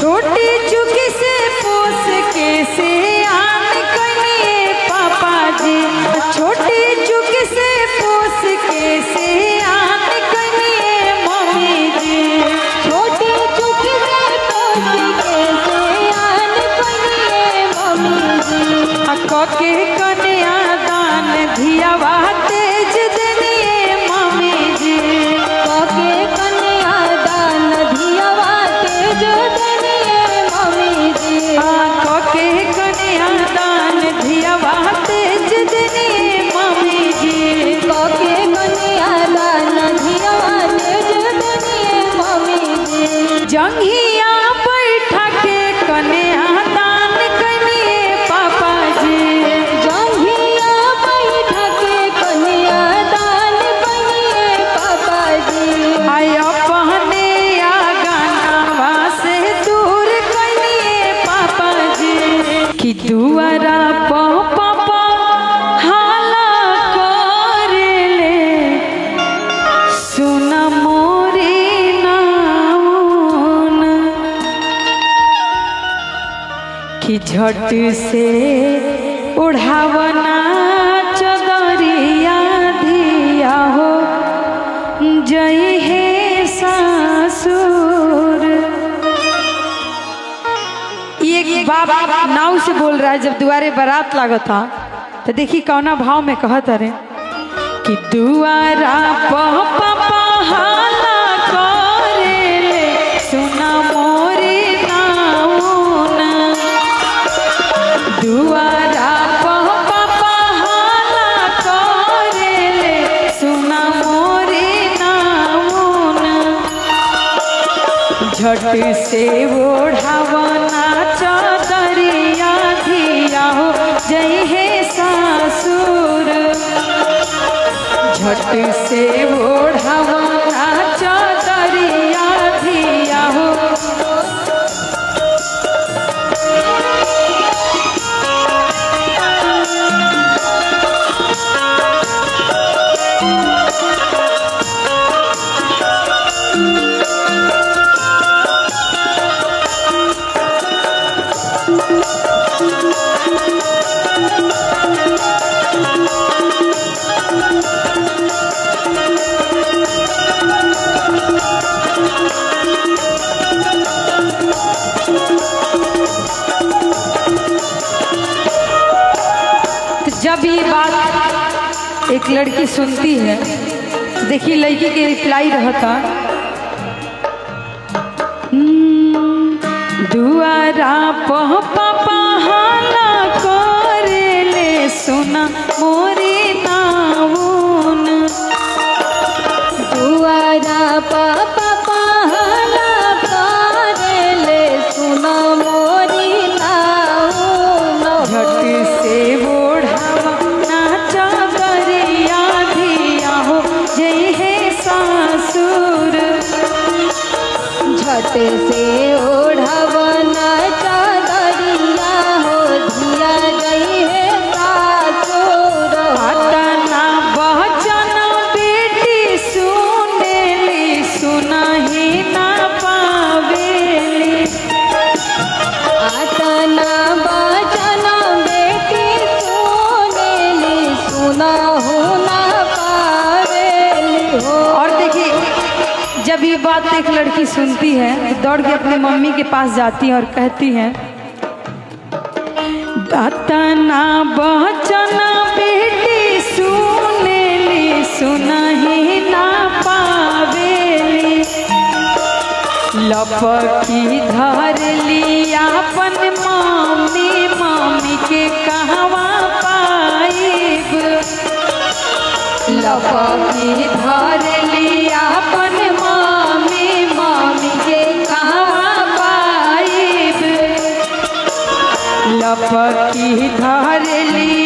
छोटी चुकी से पोस के से आन कनिए पापा जी, छोटी चुकी से पोस के से आन कनिए मम्मी जी, छोटी चुकी से पोस के से आन कनिए मम्मी जी। के कन्या दान धियावा तेज दनिए मम्मी जी, के कन्या दान धियावा तेज दनिए मम्मी जी। के कन्या दान धियावा तेज दनिए मम्मी जी, के कन्या दान धियावा तेज दनिए मम्मी जी। जंघिया बैठा के कन्या दान कनिए पापा जी, जंघिया बैठा के कन्या दान कनिए पापा जी। आय अपने आंगनवा से दूर कनिए पापा जी, कि दुआरा पापा हाला करेले सुन मोरी नाउन, कि झट से उड़ावना चदरिया धिया हो जय हे सासुर। एक बाप नाव से बोल रहा है जब दुआरे बारात लागत था, तो देखी कौना भाव में कहत अरे कि दुआरा पापा हाला करेले सुना मोरी नाउन, दुआरा पापा हाला करेले सुना मोरी नाउन, झट से ओढ़ावना चदरिया धिया हो जय हे सासुर, झट से ओढ़ावना चदरिया धिया हो। जब ये बात एक लड़की सुनती है, देखिए लड़की के रिप्लाई रहता दुआरा पापा हाला करेले सुना मोरी नाउन, दुआरा पापा हाला करेले सुना मोरी नाउन, झट से ओढ़ावना चदरिया धिया हो जय हे सासुर, झट से ओढ़वना चदरिया हो धिया गई है सासुर। आतना बचन बेटी सुनेली सुनही ना पावेली, आतना बचन बेटी सुनेली सुनहु ना पावेली हो। और देखिए जब ये बात एक लड़की सुनती है तो दौड़ के अपने मम्मी के पास जाती है और कहती है दातना बचन बेटी सुनेली सुनही ना पावेली, लपकी धर लिया अपन मम्मी मम्मी के कहवा पाइब, लपकी धर लिया अपन मम्मी मम्मी के कहवा पाइब, लपकी धर लिया